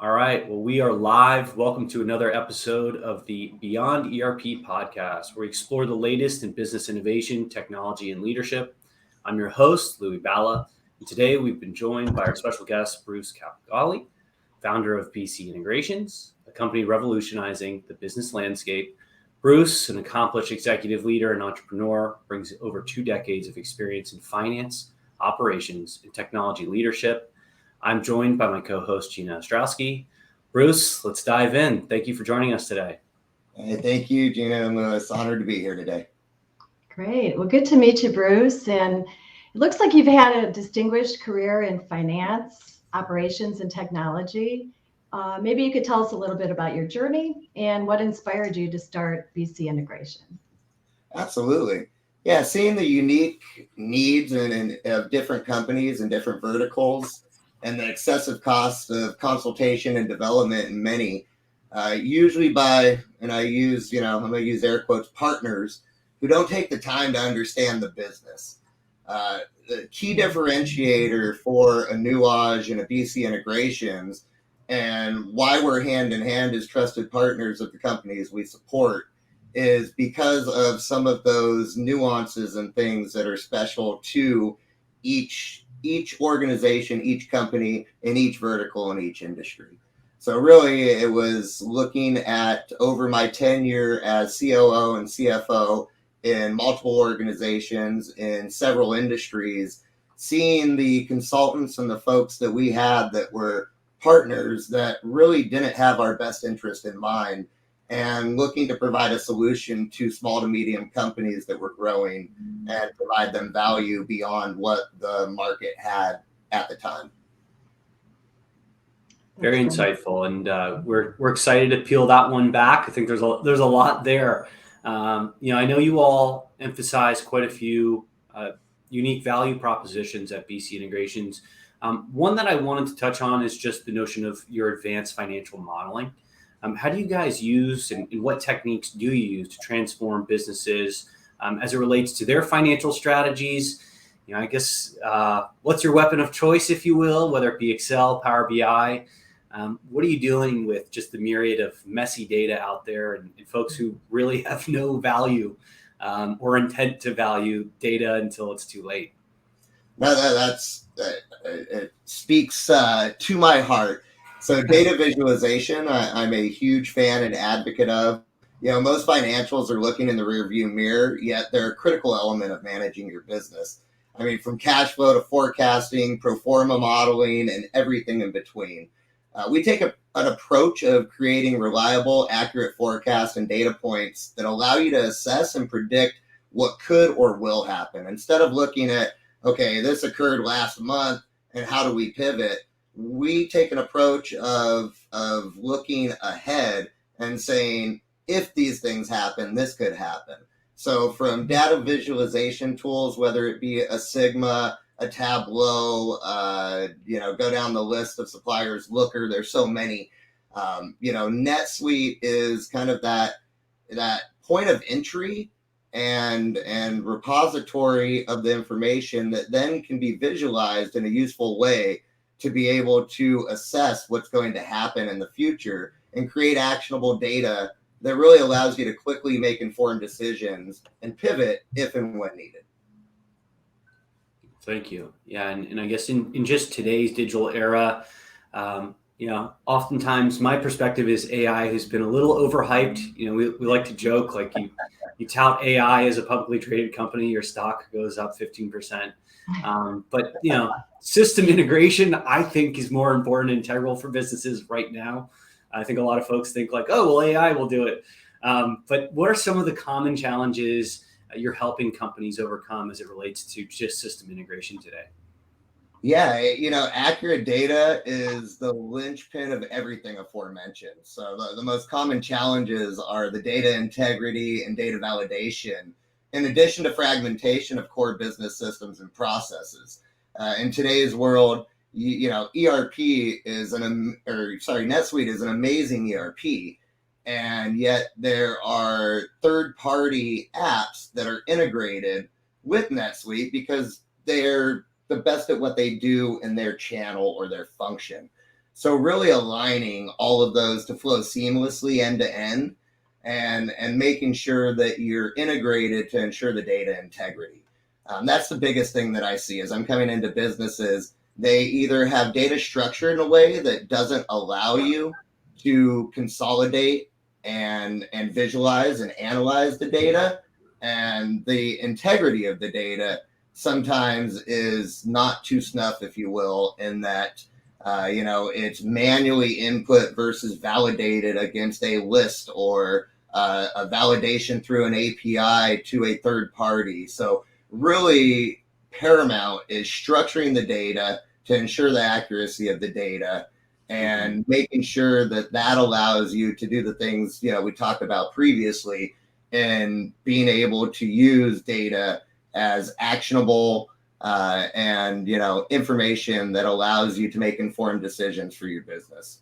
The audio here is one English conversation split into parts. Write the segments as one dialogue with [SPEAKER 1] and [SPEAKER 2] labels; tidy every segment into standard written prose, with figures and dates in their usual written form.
[SPEAKER 1] All right. Well, we are live. Welcome to another episode of the Beyond ERP podcast, where we explore the latest in business innovation, technology, and leadership. I'm your host, Louis Balla, and today we've been joined by our special guest, Bruce Capagli, founder of BC Integrations, a company revolutionizing the business landscape. Bruce, an accomplished executive leader and entrepreneur, brings over 2 decades of experience in finance, operations, and technology leadership. I'm joined by my co-host, Gina Ostrowsky. Bruce, let's dive in. Thank you for joining us today.
[SPEAKER 2] Hey, thank you, Gina. I'm honored to be here today.
[SPEAKER 3] Great. Well, good to meet you, Bruce. And it looks like you've had a distinguished career in finance, operations, and technology. Maybe you could tell us a little bit about your journey and what inspired you to start BC Integration.
[SPEAKER 2] Absolutely. Yeah, seeing the unique needs of different companies and different verticals and the excessive cost of consultation and development in many, usually by, and I'm going to use air quotes, partners who don't take the time to understand the business. The key differentiator for a Nuage and a BC Integrations and why we're hand in hand as trusted partners of the companies we support is because of some of those nuances and things that are special to each organization, each company, in each vertical, in each industry. So really, it was looking at over my tenure as COO and CFO in multiple organizations in several industries, seeing the consultants and the folks that we had that were partners that really didn't have our best interest in mind, and looking to provide a solution to small to medium companies that were growing and provide them value beyond what the market had at the time.
[SPEAKER 1] Very insightful, and we're excited to peel that one back. I think there's a lot there. I know you all emphasize quite a few unique value propositions at BC Integrations. One that I wanted to touch on is just the notion of your advanced financial modeling. How do you guys use and what techniques do you use to transform businesses as it relates to their financial strategies? I guess, what's your weapon of choice, if you will, whether it be Excel, Power BI? What are you dealing with just the myriad of messy data out there and folks who really have no value or intent to value data until it's too late?
[SPEAKER 2] No, it speaks to my heart. So data visualization, I'm a huge fan and advocate of. Most financials are looking in the rearview mirror, yet they're a critical element of managing your business. I mean, from cash flow to forecasting, pro forma modeling, and everything in between. We take an approach of creating reliable, accurate forecasts and data points that allow you to assess and predict what could or will happen. Instead of looking at, okay, this occurred last month, and how do we pivot? We take an approach of looking ahead and saying, if these things happen, this could happen. So from data visualization tools, whether it be a Sigma, a Tableau, go down the list of suppliers, Looker, there's so many. NetSuite is kind of that point of entry and repository of the information that then can be visualized in a useful way to be able to assess what's going to happen in the future and create actionable data that really allows you to quickly make informed decisions and pivot if and when needed.
[SPEAKER 1] Thank you. Yeah, and I guess in just today's digital era, oftentimes my perspective is AI has been a little overhyped. We like to joke, like you tout AI as a publicly traded company, your stock goes up 15%. But system integration, I think, is more important and integral for businesses right now. I think a lot of folks think like, oh, well, AI will do it. But what are some of the common challenges you're helping companies overcome as it relates to just system integration today?
[SPEAKER 2] Yeah, accurate data is the linchpin of everything aforementioned. So the most common challenges are the data integrity and data validation, in addition to fragmentation of core business systems and processes. In today's world, NetSuite is an amazing ERP, and yet there are third-party apps that are integrated with NetSuite because they're the best at what they do in their channel or their function. So really aligning all of those to flow seamlessly end to end, and making sure that you're integrated to ensure the data integrity. That's the biggest thing that I see as I'm coming into businesses. They either have data structured in a way that doesn't allow you to consolidate and visualize and analyze the data, and the integrity of the data sometimes is not to snuff, if you will, in that it's manually input versus validated against a list, or a validation through an API to a third party. So really paramount is structuring the data to ensure the accuracy of the data, and making sure that that allows you to do the things we talked about previously, and being able to use data as actionable and information that allows you to make informed decisions for your business.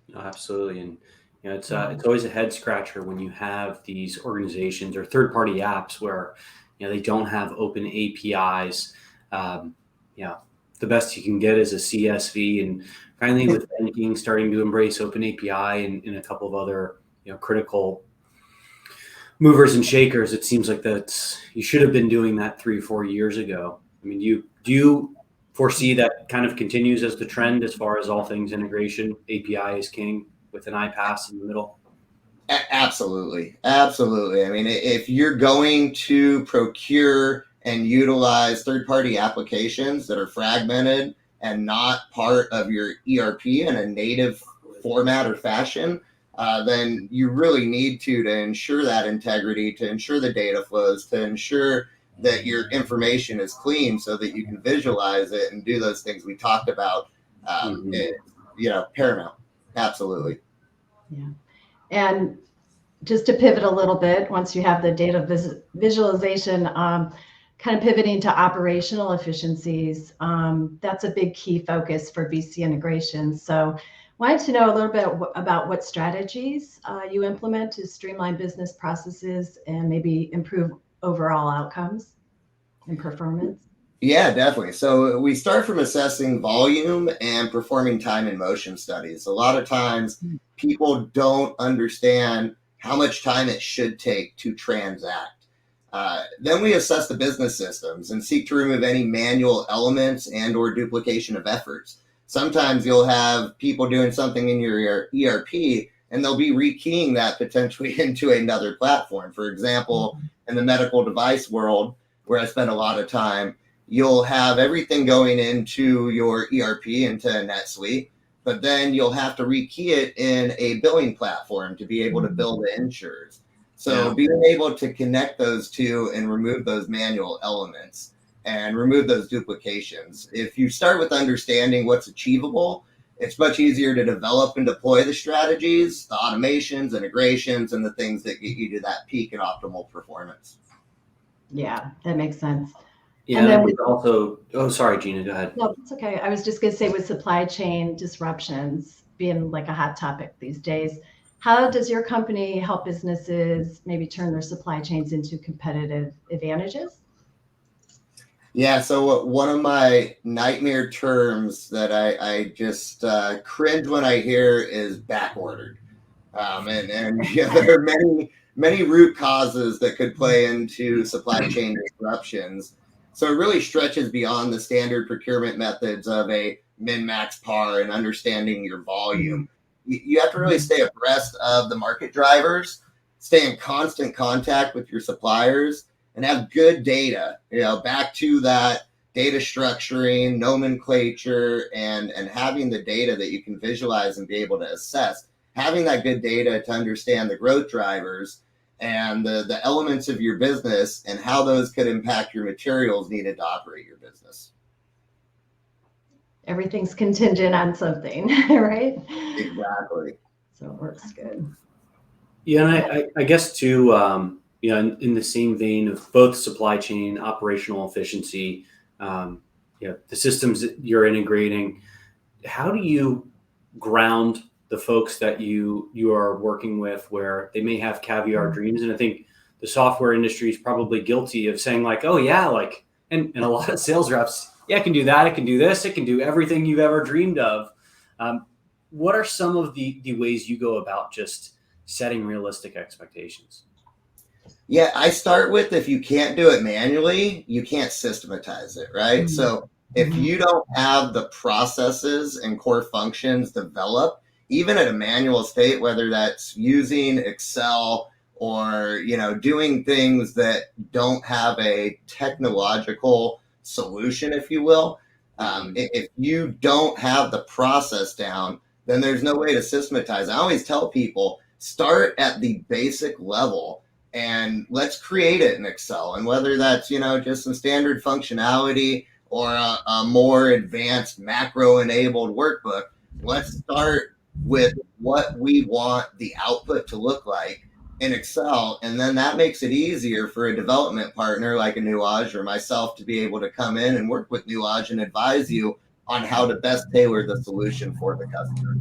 [SPEAKER 1] No, absolutely. And it's always a head scratcher when you have these organizations or third-party apps where they don't have open APIs. The best you can get is a CSV, and finally with banking starting to embrace open API and a couple of other critical movers and shakers, it seems like that you should have been doing that 3 or 4 years ago. I mean, do you foresee that kind of continues as the trend as far as all things integration? API is king with an iPaaS in the middle.
[SPEAKER 2] Absolutely. Absolutely. I mean, if you're going to procure and utilize third-party applications that are fragmented and not part of your ERP in a native format or fashion, then you really need to ensure that integrity, to ensure the data flows, to ensure that your information is clean so that you can visualize it and do those things we talked about. Paramount. Absolutely.
[SPEAKER 3] Yeah. And just to pivot a little bit, once you have the data visualization, kind of pivoting to operational efficiencies, that's a big key focus for BC integration. So wanted to know a little bit about what strategies you implement to streamline business processes and maybe improve overall outcomes and performance.
[SPEAKER 2] Yeah, definitely. So we start from assessing volume and performing time and motion studies. A lot of times people don't understand how much time it should take to transact. Then we assess the business systems and seek to remove any manual elements and or duplication of efforts. Sometimes you'll have people doing something in your ERP and they'll be rekeying that potentially into another platform. For example, in the medical device world, where I spend a lot of time, you'll have everything going into your ERP, into NetSuite, but then you'll have to rekey it in a billing platform to be able to bill the insurers. So being able to connect those two and remove those manual elements and remove those duplications. If you start with understanding what's achievable, it's much easier to develop and deploy the strategies, the automations, integrations, and the things that get you to that peak and optimal performance.
[SPEAKER 3] Yeah, that makes sense.
[SPEAKER 1] Yeah, and then also, sorry, Gina, go ahead.
[SPEAKER 3] No, it's okay. I was just going to say, with supply chain disruptions being like a hot topic these days, how does your company help businesses maybe turn their supply chains into competitive advantages?
[SPEAKER 2] Yeah, so one of my nightmare terms that I just cringe when I hear is backordered. And there are many root causes that could play into supply chain disruptions. So it really stretches beyond the standard procurement methods of a min-max par and understanding your volume. You have to really stay abreast of the market drivers, stay in constant contact with your suppliers, and have good data, back to that data structuring, nomenclature, and having the data that you can visualize and be able to assess. Having that good data to understand the growth drivers and the elements of your business and how those could impact your materials needed to operate your business.
[SPEAKER 3] Everything's contingent on something, right?
[SPEAKER 2] Exactly.
[SPEAKER 3] So it works good.
[SPEAKER 1] Yeah, and I guess too, in the same vein of both supply chain, operational efficiency, the systems that you're integrating, how do you ground the folks that you are working with where they may have caviar dreams? And I think the software industry is probably guilty of saying like, oh yeah, and a lot of sales reps, yeah, I can do that. I can do this. I can do everything you've ever dreamed of. What are some of the ways you go about just setting realistic expectations?
[SPEAKER 2] Yeah, I start with, if you can't do it manually, you can't systematize it, right?
[SPEAKER 3] Mhm.
[SPEAKER 2] So if you don't have the processes and core functions developed, even at a manual state, whether that's using Excel or, doing things that don't have a technological solution, if you will, if you don't have the process down, then there's no way to systematize. I always tell people, start at the basic level and let's create it in Excel. And whether that's, just some standard functionality or a more advanced macro enabled workbook, let's start with what we want the output to look like in Excel. And then that makes it easier for a development partner like a Nuage or myself to be able to come in and work with Nuage and advise you on how to best tailor the solution for the customer.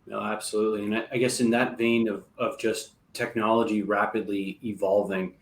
[SPEAKER 1] No, absolutely. And I guess in that vein of just technology rapidly evolving,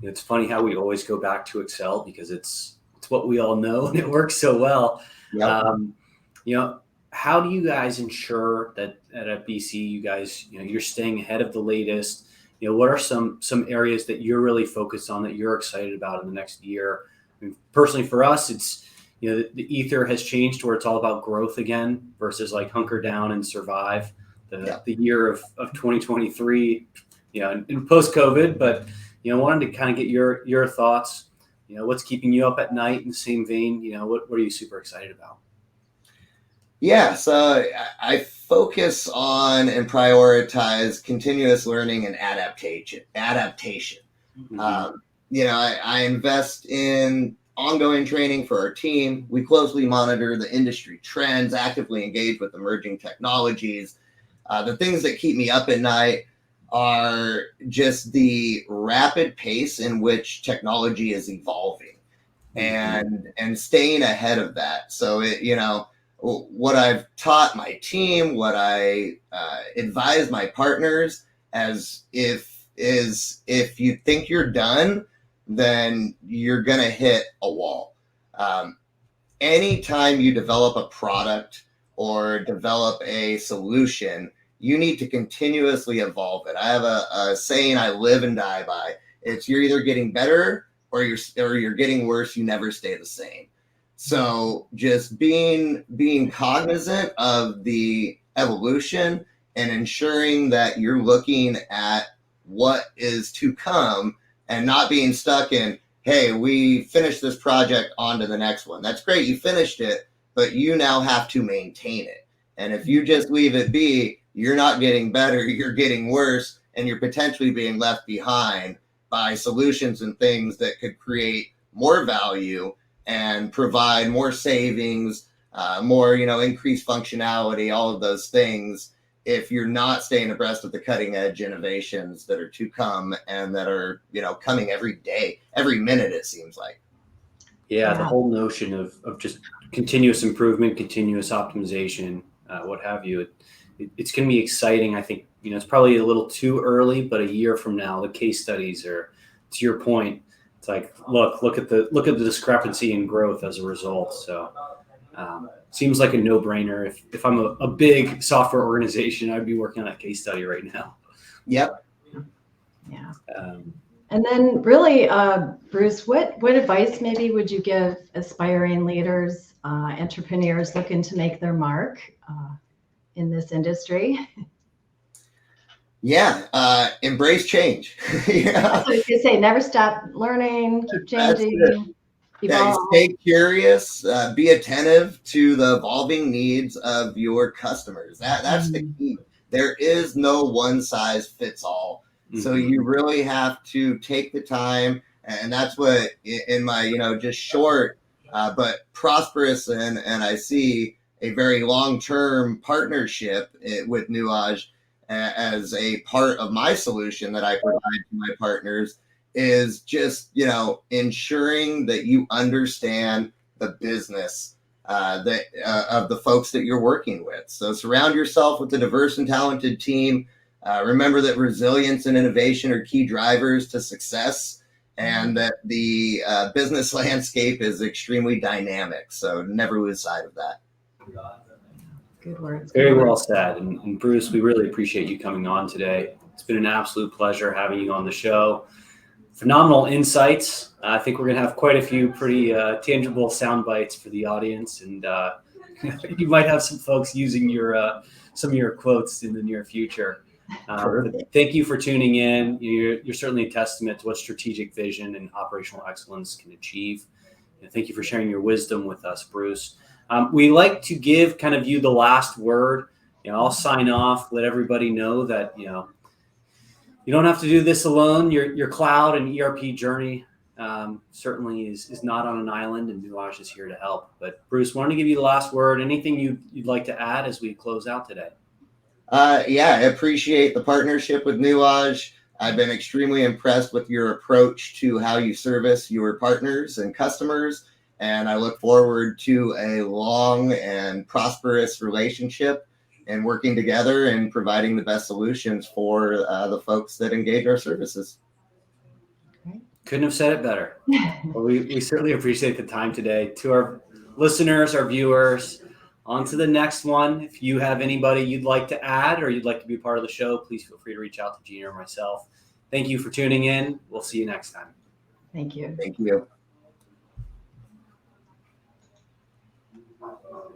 [SPEAKER 1] it's funny how we always go back to Excel because it's what we all know and it works so well.
[SPEAKER 2] Yep.
[SPEAKER 1] How do you guys ensure that at BC you guys, you're staying ahead of the latest? What are some areas that you're really focused on that you're excited about in the next year? I mean, personally, for us, it's the ether has changed to where it's all about growth again versus like hunker down and survive the year of 2023, and post COVID. But wanted to kind of get your thoughts. What's keeping you up at night in the same vein? What are you super excited about?
[SPEAKER 2] Yeah, so I focus on and prioritize continuous learning and adaptation.
[SPEAKER 1] Mm-hmm.
[SPEAKER 2] I invest in ongoing training for our team. We closely monitor the industry trends, actively engage with emerging technologies. The things that keep me up at night are just the rapid pace in which technology is evolving and staying ahead of that. So what I've taught my team, what I advise my partners as if you think you're done, then you're going to hit a wall. Anytime you develop a product or develop a solution, you need to continuously evolve it. I have a saying I live and die by. It's you're either getting better or you're getting worse. You never stay the same. So just being cognizant of the evolution and ensuring that you're looking at what is to come and not being stuck in, hey, we finished this project, on to the next one. That's great, you finished it, but you now have to maintain it. And if you just leave it be, you're not getting better, you're getting worse, and you're potentially being left behind by solutions and things that could create more value and provide more savings, more, increased functionality, all of those things, if you're not staying abreast of the cutting edge innovations that are to come and that are, coming every day, every minute, it seems like.
[SPEAKER 1] Yeah, the whole notion of just continuous improvement, continuous optimization, what have you. It's going to be exciting. I think, it's probably a little too early, but a year from now, the case studies are, to your point, it's like, look at the discrepancy in growth as a result. So seems like a no-brainer. If I'm a big software organization, I'd be working on that case study right now.
[SPEAKER 2] Yep.
[SPEAKER 3] Yeah. And then really, Bruce, what advice maybe would you give aspiring leaders, entrepreneurs looking to make their mark in this industry?
[SPEAKER 2] Yeah, embrace change.
[SPEAKER 3] Yeah. That's what I was going to say. Never stop learning, keep changing, evolve.
[SPEAKER 2] Yeah, stay curious, be attentive to the evolving needs of your customers. That's the key. There is no one size fits all. So you really have to take the time, and that's what in my, just short, but prosperous and I see a very long-term partnership with Nuage as a part of my solution that I provide to my partners is just, ensuring that you understand the business of the folks that you're working with. So surround yourself with a diverse and talented team. Remember that resilience and innovation are key drivers to success, and that the business landscape is extremely dynamic. So never lose sight of that.
[SPEAKER 3] Good words.
[SPEAKER 1] Very well said. And Bruce, we really appreciate you coming on today. It's been an absolute pleasure having you on the show. Phenomenal insights. I think we're going to have quite a few pretty tangible sound bites for the audience, and you might have some folks using your some of your quotes in the near future. But thank you for tuning in. You're certainly a testament to what strategic vision and operational excellence can achieve. And thank you for sharing your wisdom with us, Bruce. We like to give kind of you the last word. I'll sign off, let everybody know that you don't have to do this alone. Your cloud and ERP journey certainly is not on an island, and Nuage is here to help. But Bruce, wanted to give you the last word. Anything you'd like to add as we close out today?
[SPEAKER 2] Yeah, I appreciate the partnership with Nuage. I've been extremely impressed with your approach to how you service your partners and customers, and I look forward to a long and prosperous relationship and working together and providing the best solutions for the folks that engage our services.
[SPEAKER 1] Couldn't have said it better. Well, we certainly appreciate the time today. To our listeners, our viewers, on to the next one. If you have anybody you'd like to add or you'd like to be a part of the show, please feel free to reach out to Gina or myself. Thank you for tuning in. We'll see you next time.
[SPEAKER 3] Thank you.
[SPEAKER 2] Thank you.